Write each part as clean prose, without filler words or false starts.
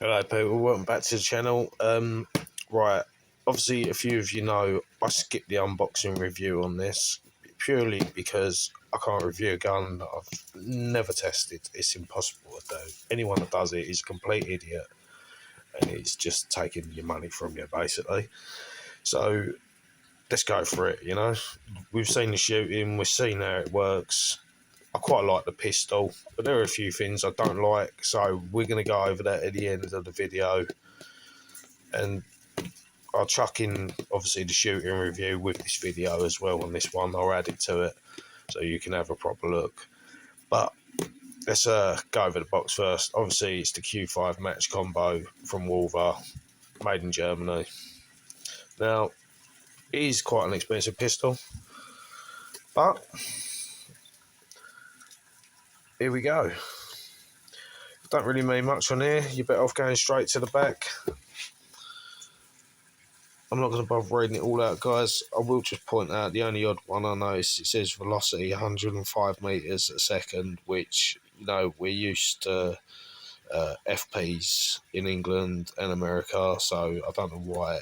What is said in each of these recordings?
Hello people, welcome back to the channel. Right, obviously a few of you know I skipped the unboxing review on this purely because I can't review a gun that I've never tested. It's impossible to do. Anyone that does it is a complete idiot and it's just taking your money from you basically. So let's go for it, you know. We've seen the shooting, we've seen how it works. I quite like the pistol, but there are a few things I don't like, so we're going to go over that at the end of the video. And I'll chuck in, obviously, the shooting review with this video as well on this one. I'll add it to it so you can have a proper look. But let's go over the box first. Obviously, it's the Q5 match combo from Walther, made in Germany. Now, it is quite an expensive pistol, but here we go. Don't really mean much on here. You're better off going straight to the back. I'm not going to bother reading it all out, guys. I will just point out the only odd one I noticed, it says velocity 105 metres a second, which, you know, we're used to FPs in England and America, so I don't know why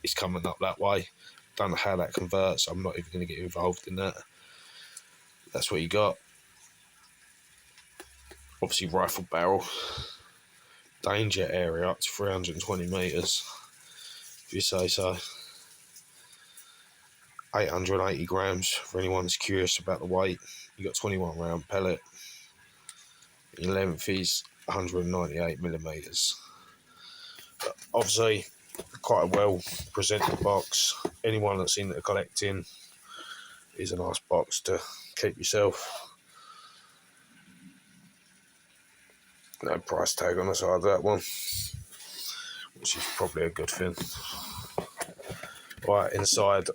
it's coming up that way. Don't know how that converts. I'm not even going to get involved in that. That's what you got. Obviously, rifle barrel. Danger area up to 320 metres, if you say so. 880 grams for anyone who's curious about the weight. You got 21 round pellet. The length is 198 millimeters. But obviously, quite a well presented box. Anyone that's into collecting is a nice box to keep yourself. No price tag on the side of that one, which is probably a good thing. Right, inside,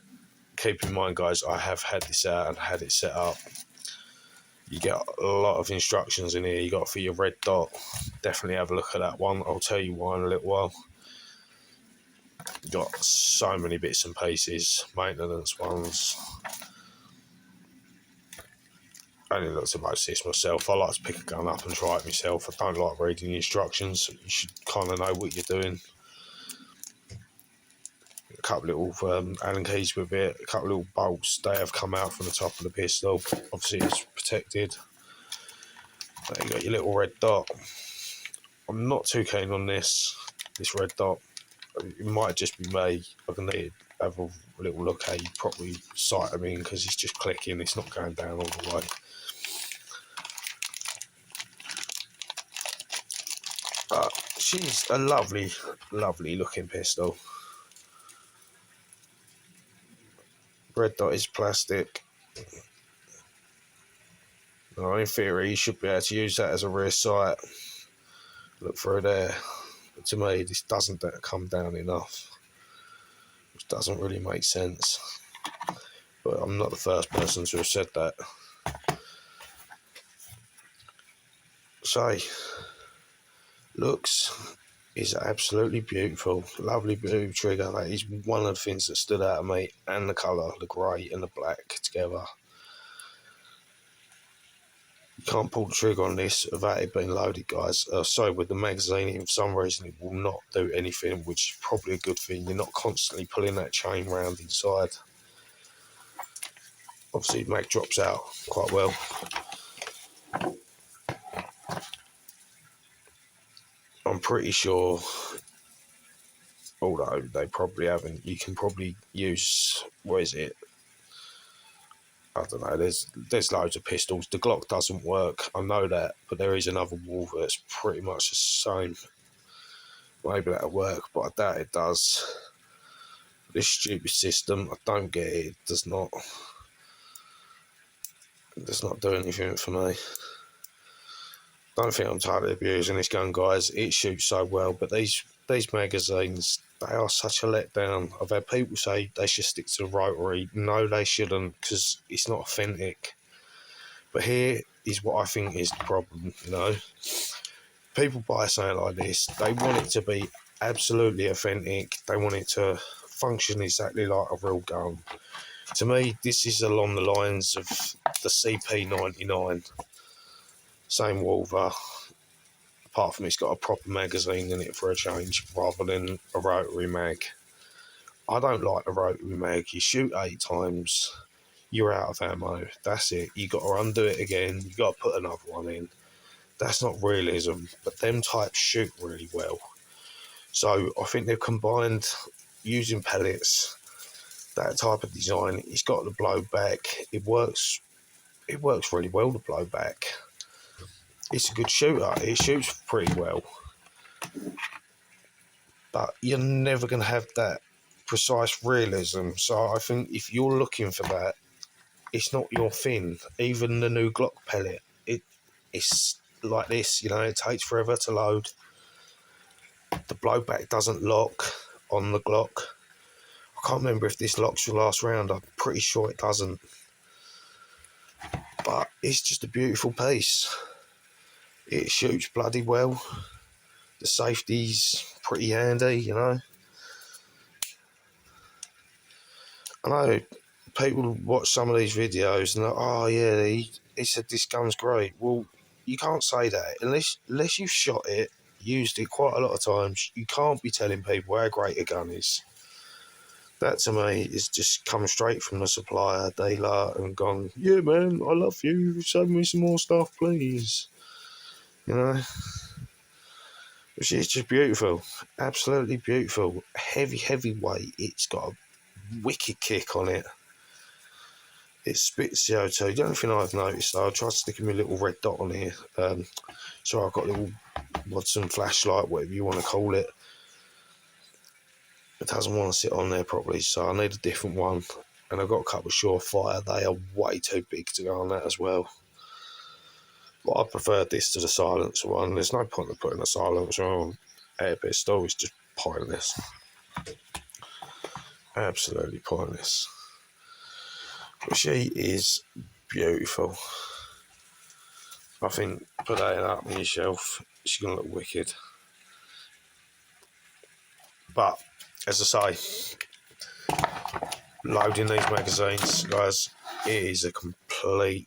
keep in mind, guys, I have had this out and had it set up. You get a lot of instructions in here. You got for your red dot. Definitely have a look at that one. I'll tell you why in a little while. You got so many bits and pieces, maintenance ones. I only looked at most of this myself. I like to pick a gun up and try it myself. I don't like reading the instructions. You should kind of know what you're doing. A couple little Allen keys with it, a couple little bolts. They have come out from the top of the pistol. Obviously, it's protected. There you got your little red dot. I'm not too keen on this red dot. It might just be me. I can need to have a little look how you properly sight them in, because it's just clicking. It's not going down all the way. But she's a lovely, lovely looking pistol. Red dot is plastic. Now, in theory, you should be able to use that as a rear sight. Look through there. But to me, this doesn't come down enough, which doesn't really make sense. But I'm not the first person to have said that. So, looks is absolutely beautiful. Lovely blue trigger. That is one of the things that stood out to me. And the colour, the grey and the black together. You can't pull the trigger on this without it being loaded, guys. Sorry, with the magazine, for some reason it will not do anything, which is probably a good thing. You're not constantly pulling that chain round inside. Obviously, the mag drops out quite well. I'm pretty sure, although they probably haven't, you can probably use, what is it? I don't know, there's loads of pistols. The Glock doesn't work, I know that, but there is another Walther that's pretty much the same. Maybe that'll work, but I doubt it does. This stupid system, I don't get it. It does not do anything for me. Don't think I'm totally abusing this gun, guys. It shoots so well, but these magazines, they are such a letdown. I've had people say they should stick to the rotary. No, they shouldn't, because it's not authentic. But here is what I think is the problem, you know. People buy something like this, they want it to be absolutely authentic. They want it to function exactly like a real gun. To me, this is along the lines of the CP99. Same Walther, apart from it's got a proper magazine in it for a change, rather than a rotary mag. I don't like the rotary mag. You shoot 8 times, you're out of ammo. That's it. You got to undo it again. You got to put another one in. That's not realism, but them types shoot really well. So I think they've combined using pellets, that type of design. It's got the blowback. It works. It works really well. The blowback. It's a good shooter. It shoots pretty well, but you're never going to have that precise realism. So I think if you're looking for that, it's not your thing. Even the new Glock pellet, it's like this. It takes forever to load. The blowback doesn't lock on the Glock. I can't remember if this locks your last round. I'm pretty sure it doesn't. But it's just a beautiful piece. It shoots bloody well. The safety's pretty handy, I know people watch some of these videos and they're, oh yeah, he said this gun's great. Well, you can't say that. Unless you've shot it, used it quite a lot of times, you can't be telling people how great a gun is. That to me is just come straight from the supplier, dealer, and gone, yeah man, I love you, send me some more stuff please. Which is just beautiful, absolutely beautiful. Heavy weight. It's got a wicked kick on it. It spits CO2. The only thing I've noticed, though, I tried sticking my little red dot on here. So I've got a little Watson flashlight, whatever you want to call it. It doesn't want to sit on there properly, so I need a different one. And I've got a couple of Surefire. They are way too big to go on that as well. But I prefer this to the silencer one. There's no point in putting a silencer on air pistol. It's just pointless. Absolutely pointless. But she is beautiful. I think put that up on your shelf, she's going to look wicked. But, as I say, loading these magazines, guys, it is a complete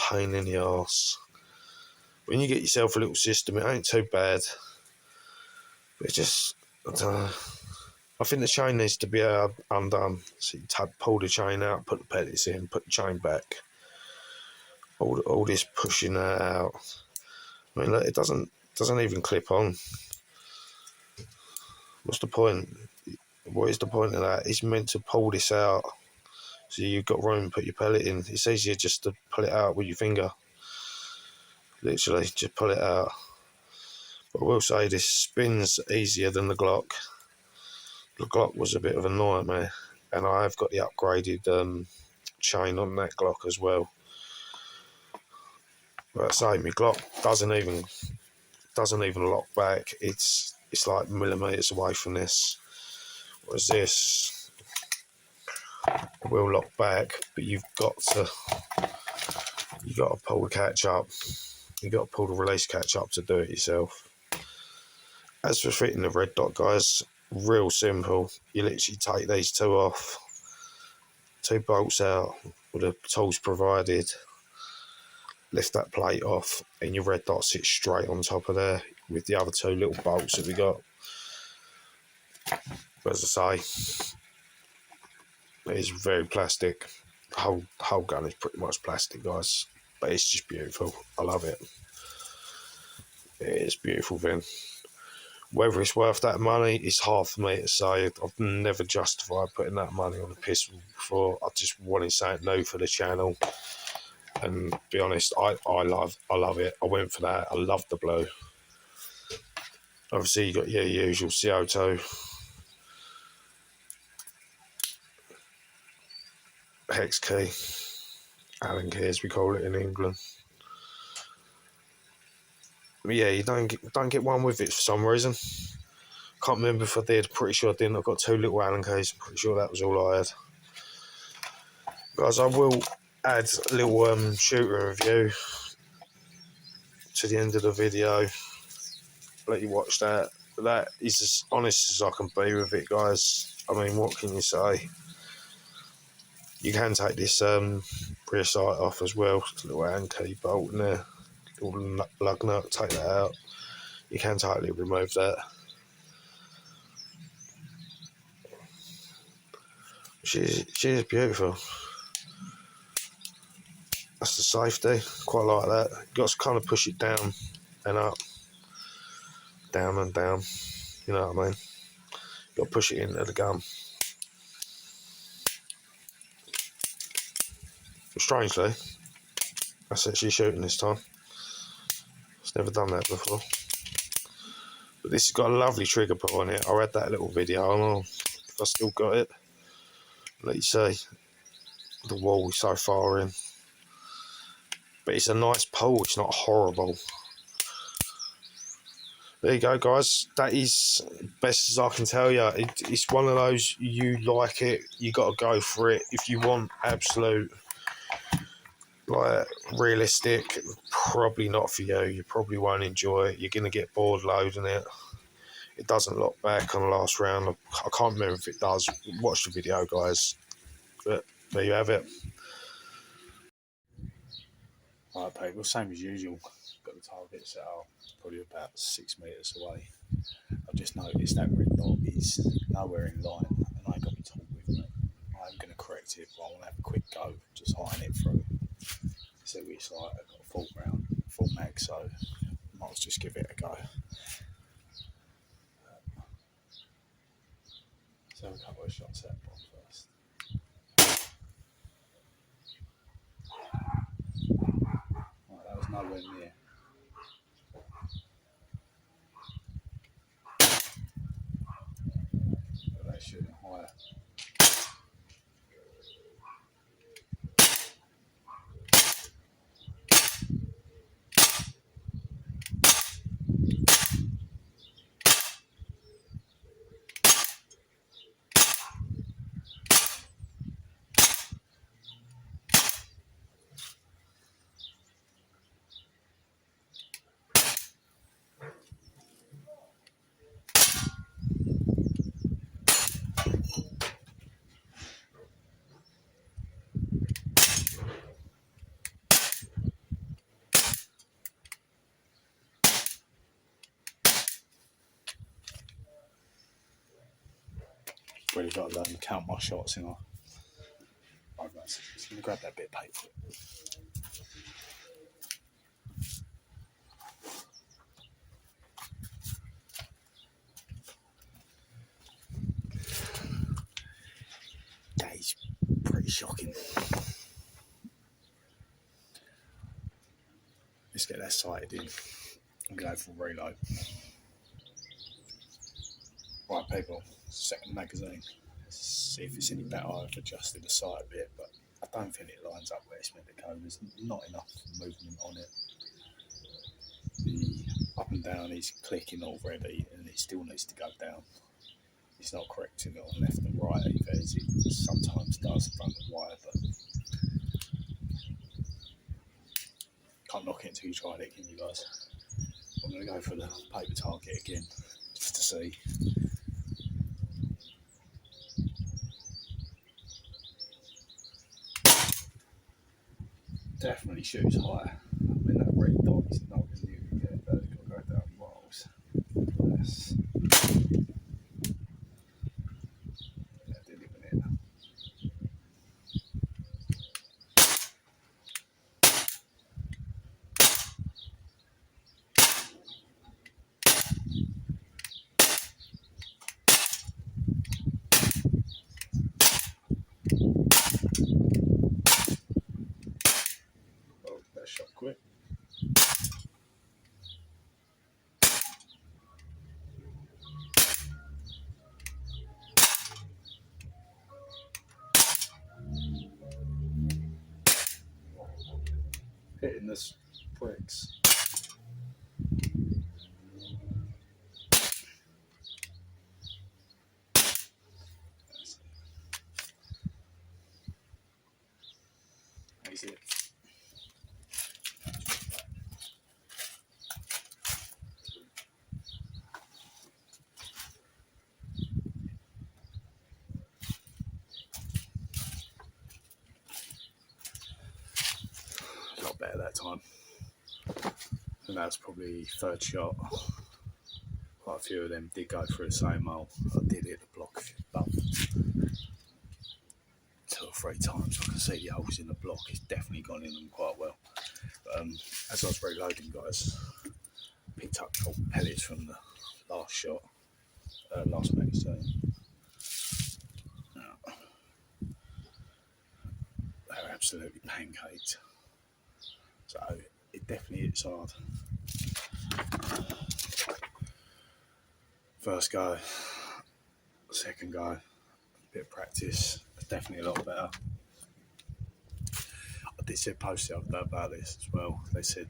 pain in the arse. When you get yourself a little system, it ain't too bad. But it just, I don't know. I think the chain needs to be undone. So you pull the chain out, put the pellets in, put the chain back. All this pushing that out. I mean, look, it doesn't even clip on. What's the point? What is the point of that? It's meant to pull this out, so you've got room to put your pellet in. It's easier just to pull it out with your finger. Literally, just pull it out. But I will say this spins easier than the Glock. The Glock was a bit of a nightmare, and I have got the upgraded chain on that Glock as well. But I say, my Glock doesn't even lock back. It's like millimeters away from this. Whereas this will lock back, but you've got to pull the catch up. You've got to pull the release catch up to do it yourself. As for fitting the red dot, guys, real simple. You literally take these two off, 2 bolts out with the tools provided, lift that plate off, and your red dot sits straight on top of there with the other 2 little bolts that we got. But as I say, it is very plastic. The whole gun is pretty much plastic, guys, but it's just beautiful. I love it. It is beautiful thing. Whether it's worth that money is hard for me to say. I've never justified putting that money on a pistol before. I just wanted something new for the channel. And to be honest, I love it. I went for that. I love the blue. Obviously, you got your usual CO2, hex key, Allen key as we call it in England. But yeah, you don't get one with it for some reason. Can't remember if I did. Pretty sure I didn't. I've got 2 little Allen keys. I'm pretty sure that was all I had. Guys, I will add a little shooter review to the end of the video. Let you watch that. That is as honest as I can be with it, guys. I mean, what can you say? You can take this rear sight off as well. It's a little hand key bolt in there. little lug nut, take that out. You can totally remove that. She is beautiful. That's the safety. Quite like that. You got to kind of push it down and up, down and down. You know what I mean? You got to push it into the gun. Strangely, that's it. She's shooting this time. It's never done that before. But this has got a lovely trigger pull on it. I read that little video. I don't know if I still got it. Let you see. The wall is so far in. But it's a nice pull. It's not horrible. There you go, guys. That is best as I can tell you. It's one of those, you like it, you got to go for it. If you want absolute, like, realistic, probably not for you. You probably won't enjoy it. You're going to get bored loading it. It doesn't lock back on the last round. I can't remember if it does. Watch the video, guys. But there you have it. Right, people, same as usual. Got the target set up, probably about 6 metres away. I just noticed that red dot is nowhere in line, and I ain't got my tool with me. I'm going to correct it, but I want to have a quick go, just eyeing it through. See what it's like. I've got a full round, full mag, so I might as well just give it a go. Let's have a couple of shots at one first. Right, that was nowhere near. But they're shooting higher. Really got to learn to count my shots, you know. Right, guys, just going to grab that bit of paper. That is pretty shocking. Let's get that sighted in and go for a reload. Right, people, second magazine. Let's see if it's any better. I've adjusted the sight a bit, but I don't think it lines up where it's meant to go. There's not enough movement on it. The up and down is clicking already, and it still needs to go down. It's not correcting it on left and right either, as it sometimes does front and wire, but can't knock it until you try it, can you guys? I'm going to go for the paper target again, just to see. Definitely shoots higher. I mean, that red dot is not as you can get, but it's got to go down miles. Yes. Yeah, I did even hit. Oh, that shot quick. Hitting the bricks. That's it. A lot better that time. and that's probably third shot. Quite a few of them did go through the same hole. I did hit the block about 2 or 3 times. I can see the holes in the block. It's definitely gone in them quite well. But as I was reloading, guys, picked up pellets from the last shot, last magazine. They're absolutely pancaked. So it definitely hits hard. First go, second go, a bit of practice, definitely a lot better. I did see a post the other day about this as well. They said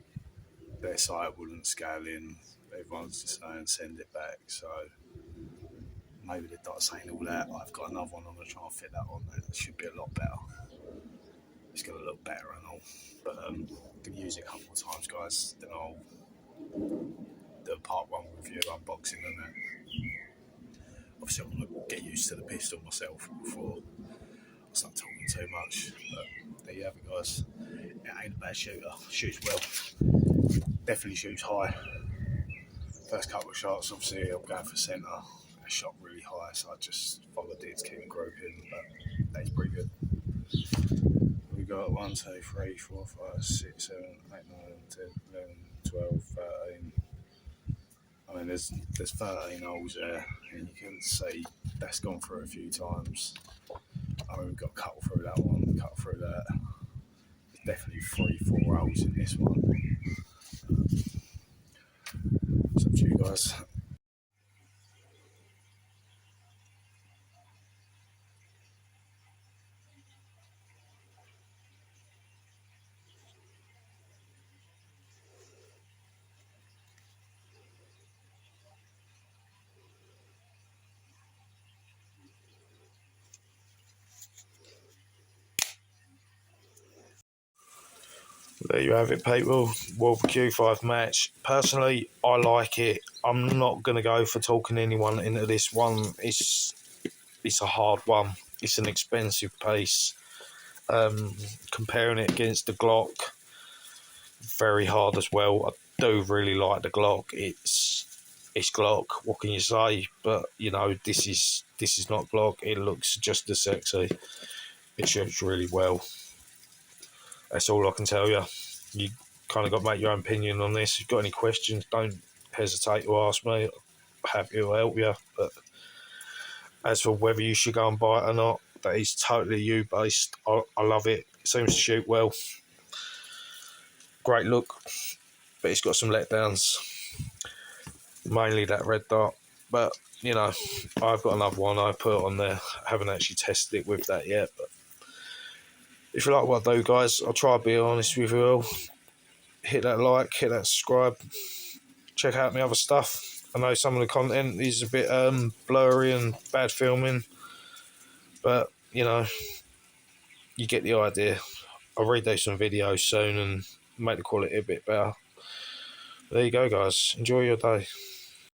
their site wouldn't scale in. Everyone's just saying send it back. So maybe they're not saying all that. I've got another one. I'm going to try and fit that on. It should be a lot better. It's going to look better and all. But I'm going to use it a couple of times, guys. Then I'll do a part 1 review, unboxing and that. Obviously, I'm going to get used to the pistol myself before I start talking too much. But there you have it, guys. It ain't a bad shooter. Shoots well. Definitely shoots high. First couple of shots, obviously, I'm going for centre. I shot really high, so I just followed it to keep it grouping. But that's pretty good. We got 1, 2, 3, 4, 5, 6, 7, 8, 9, 10, 11, 12, 13. I mean, there's 13 holes there, and you can see that's gone through a few times. I mean, we've got cut through that one, cut through that. There's definitely 3, 4 holes in this one. It's up to you guys. There you have it, people. Walther Q5 match. Personally, I like it. I'm not going to go for talking anyone into this one. It's a hard one. It's an expensive piece. Comparing it against the Glock, very hard as well. I do really like the Glock. It's Glock. What can you say? But you know, this is not Glock. It looks just as sexy. It shoots really well. That's all I can tell you. You kind of got to make your own opinion on this. If you've got any questions, don't hesitate to ask me. I'm happy to help you. But as for whether you should go and buy it or not, that is totally you based. I love it. It seems to shoot well. Great look, but it's got some letdowns. Mainly that red dot. But, you know, I've got another one I put on there. I haven't actually tested it with that yet. But if you like what I do, guys, I'll try to be honest with you all. Hit that like, hit that subscribe. Check out my other stuff. I know some of the content is a bit blurry and bad filming. But, you know, you get the idea. I'll redo some videos soon and make the quality a bit better. There you go, guys. Enjoy your day.